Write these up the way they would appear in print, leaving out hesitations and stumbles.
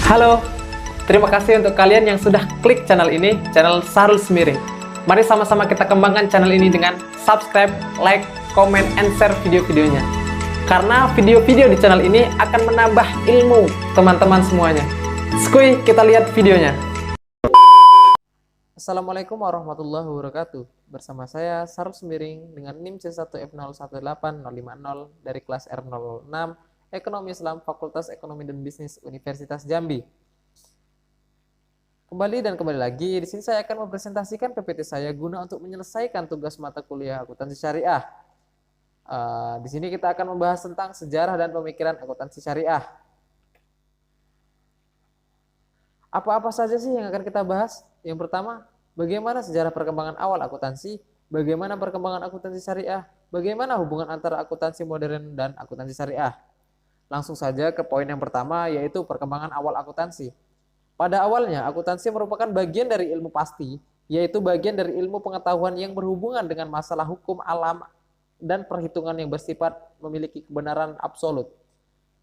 Halo, terima kasih untuk kalian yang sudah klik channel ini, channel Sarul Semiring. Mari sama-sama kita kembangkan channel ini dengan subscribe, like, comment, and share video-videonya. Karena video-video di channel ini akan menambah ilmu teman-teman semuanya. Skuy, kita lihat videonya. Assalamualaikum warahmatullahi wabarakatuh. Bersama saya Sarul Semiring dengan NIM C1F018050 dari kelas R06 Ekonomi Islam Fakultas Ekonomi dan Bisnis Universitas Jambi. Kembali lagi, di sini saya akan mempresentasikan PPT saya guna untuk menyelesaikan tugas mata kuliah akuntansi syariah. Di sini kita akan membahas tentang sejarah dan pemikiran akuntansi syariah. Apa-apa saja sih yang akan kita bahas? Yang pertama, bagaimana sejarah perkembangan awal akuntansi, bagaimana perkembangan akuntansi syariah, bagaimana hubungan antara akuntansi modern dan akuntansi syariah. Langsung saja ke poin yang pertama, yaitu perkembangan awal akuntansi. Pada awalnya, akuntansi merupakan bagian dari ilmu pasti, yaitu bagian dari ilmu pengetahuan yang berhubungan dengan masalah hukum alam dan perhitungan yang bersifat memiliki kebenaran absolut.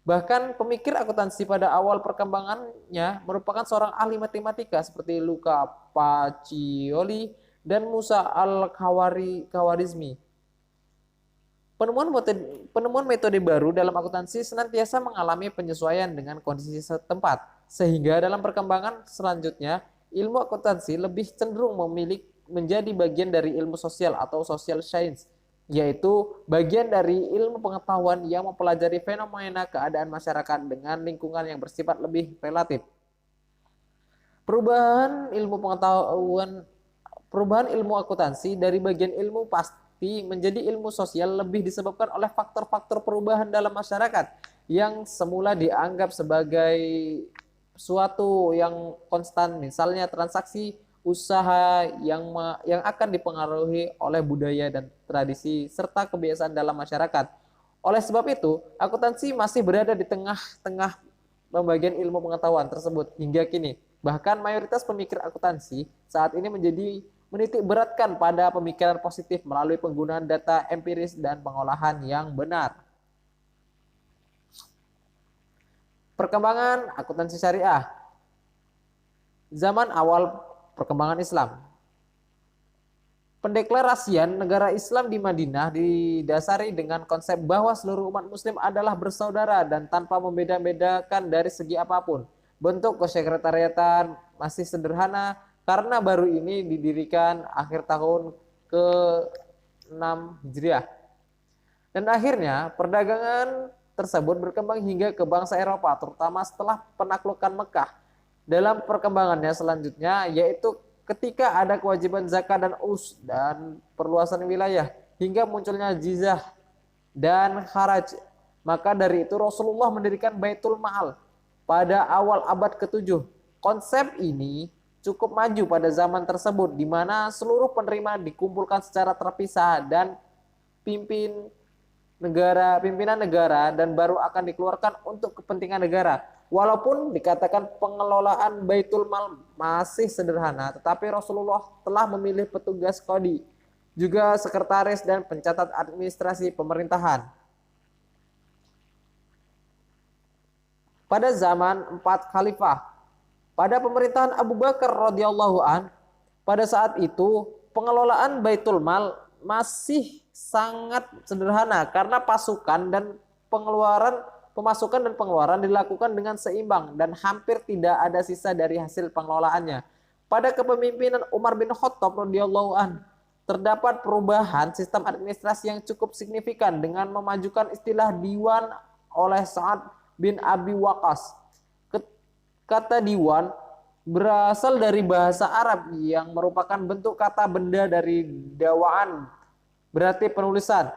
Bahkan pemikir akuntansi pada awal perkembangannya merupakan seorang ahli matematika seperti Luca Pacioli dan Musa Al-Khawarizmi. Penemuan metode baru dalam akuntansi senantiasa mengalami penyesuaian dengan kondisi setempat, sehingga dalam perkembangan selanjutnya ilmu akuntansi lebih cenderung menjadi bagian dari ilmu sosial atau social science, yaitu bagian dari ilmu pengetahuan yang mempelajari fenomena keadaan masyarakat dengan lingkungan yang bersifat lebih relatif. Perubahan ilmu akuntansi dari bagian ilmu pasti menjadi ilmu sosial lebih disebabkan oleh faktor-faktor perubahan dalam masyarakat yang semula dianggap sebagai suatu yang konstan, misalnya transaksi usaha yang akan dipengaruhi oleh budaya dan tradisi serta kebiasaan dalam masyarakat. Oleh sebab itu, akuntansi masih berada di tengah-tengah pembagian ilmu pengetahuan tersebut hingga kini. Bahkan mayoritas pemikir akuntansi saat ini menitik beratkan pada pemikiran positif melalui penggunaan data empiris dan pengolahan yang benar. Perkembangan akuntansi syariah. Zaman awal perkembangan Islam. Pendeklarasian negara Islam di Madinah didasari dengan konsep bahwa seluruh umat muslim adalah bersaudara dan tanpa membeda-bedakan dari segi apapun. Bentuk kesekretariatan masih sederhana karena baru ini didirikan akhir tahun ke-6 Hijriah. Dan akhirnya perdagangan tersebut berkembang hingga ke bangsa Eropa, terutama setelah penaklukan Mekah. Dalam perkembangannya selanjutnya, yaitu ketika ada kewajiban zakat dan dan perluasan wilayah, hingga munculnya jizah dan kharaj. Maka dari itu Rasulullah mendirikan Baitul Mal pada awal abad ke-7. Konsep ini cukup maju pada zaman tersebut, di mana seluruh penerima dikumpulkan secara terpisah dan pimpinan negara dan baru akan dikeluarkan untuk kepentingan negara. Walaupun dikatakan pengelolaan Baitul Mal masih sederhana, tetapi Rasulullah telah memilih petugas qadi, juga sekretaris dan pencatat administrasi pemerintahan. Pada zaman 4 khalifah, pada pemerintahan Abu Bakar radhiyallahu an, pada saat itu pengelolaan Baitul Mal masih sangat sederhana karena pemasukan dan pengeluaran dilakukan dengan seimbang dan hampir tidak ada sisa dari hasil pengelolaannya. Pada kepemimpinan Umar bin Khattab radhiyallahu an, terdapat perubahan sistem administrasi yang cukup signifikan dengan memajukan istilah diwan oleh Sa'ad bin Abi Waqqas. Kata diwan berasal dari bahasa Arab yang merupakan bentuk kata benda dari dawaan, berarti penulisan.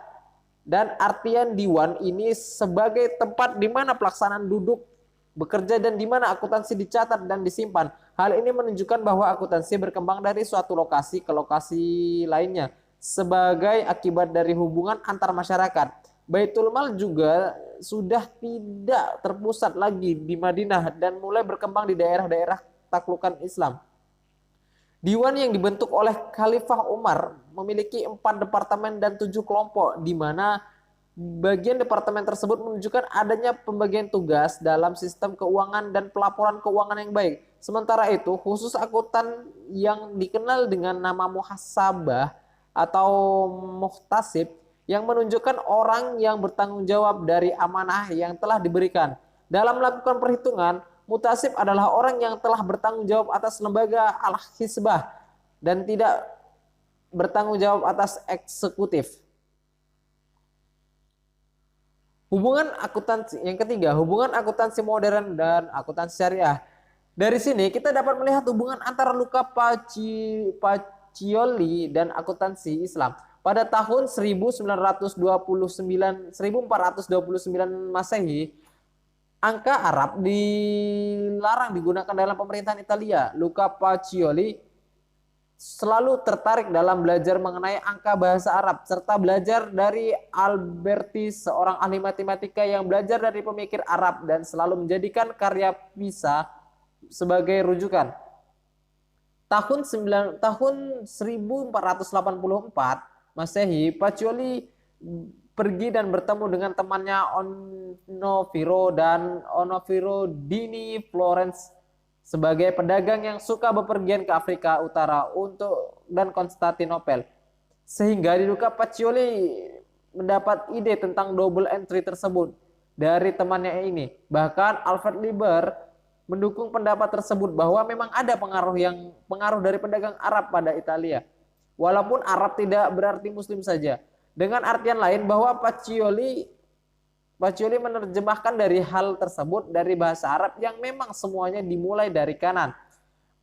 Dan artian diwan ini sebagai tempat di mana pelaksanaan duduk, bekerja dan di mana akuntansi dicatat dan disimpan. Hal ini menunjukkan bahwa akuntansi berkembang dari suatu lokasi ke lokasi lainnya sebagai akibat dari hubungan antar masyarakat. Baitul Mal juga sudah tidak terpusat lagi di Madinah dan mulai berkembang di daerah-daerah taklukan Islam. Diwan yang dibentuk oleh Khalifah Umar memiliki 4 departemen dan 7 kelompok, di mana Bagian departemen tersebut menunjukkan adanya pembagian tugas dalam sistem keuangan dan pelaporan keuangan yang baik. Sementara itu, khusus akuntan yang dikenal dengan nama muhasabah atau muhtasib yang menunjukkan orang yang bertanggung jawab dari amanah yang telah diberikan. Dalam melakukan perhitungan, muhtasib adalah orang yang telah bertanggung jawab atas lembaga al-hisbah dan tidak bertanggung jawab atas eksekutif. Hubungan akuntansi yang ketiga, hubungan akuntansi modern dan akuntansi syariah. Dari sini kita dapat melihat hubungan antara Luca Pacioli dan akuntansi Islam. Pada tahun 1429 Masehi, angka Arab dilarang digunakan dalam pemerintahan Italia. Luca Pacioli selalu tertarik dalam belajar mengenai angka bahasa Arab serta belajar dari Alberti, seorang ahli matematika yang belajar dari pemikir Arab dan selalu menjadikan karya Pisa sebagai rujukan. Tahun 1484 Masehi, Pacioli pergi dan bertemu dengan temannya Onoviro Dini Florence sebagai pedagang yang suka bepergian ke Afrika Utara dan Konstantinopel. Sehingga diduga Pacioli mendapat ide tentang double entry tersebut dari temannya ini. Bahkan Alfred Liber mendukung pendapat tersebut bahwa memang ada pengaruh dari pedagang Arab pada Italia. Walaupun Arab tidak berarti Muslim saja. Dengan artian lain bahwa Pacioli menerjemahkan dari hal tersebut dari bahasa Arab yang memang semuanya dimulai dari kanan.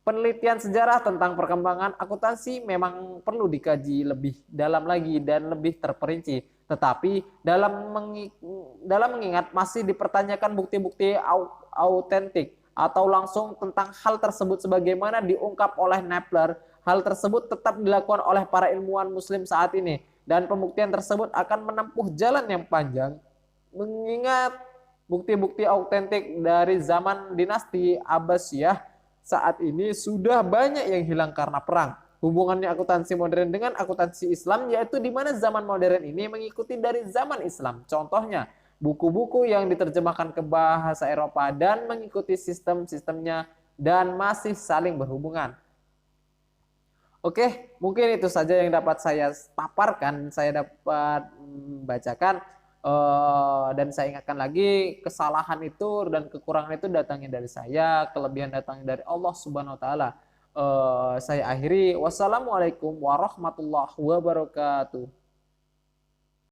Penelitian sejarah tentang perkembangan akuntansi memang perlu dikaji lebih dalam lagi dan lebih terperinci. Tetapi dalam mengingat masih dipertanyakan bukti-bukti autentik atau langsung tentang hal tersebut sebagaimana diungkap oleh Napler, hal tersebut tetap dilakukan oleh para ilmuwan Muslim saat ini dan pembuktian tersebut akan menempuh jalan yang panjang. Mengingat bukti-bukti autentik dari zaman dinasti Abbasiyah saat ini sudah banyak yang hilang karena perang. Hubungannya akuntansi modern dengan akuntansi Islam yaitu di mana zaman modern ini mengikuti dari zaman Islam. Contohnya buku-buku yang diterjemahkan ke bahasa Eropa dan mengikuti sistem-sistemnya dan masih saling berhubungan. Oke, mungkin itu saja yang dapat saya paparkan, saya dapat bacakan. Dan saya ingatkan lagi, kesalahan itu dan kekurangan itu datangnya dari saya, kelebihan datangnya dari Allah Subhanahu wa taala. Saya akhiri, wassalamualaikum warahmatullahi wabarakatuh.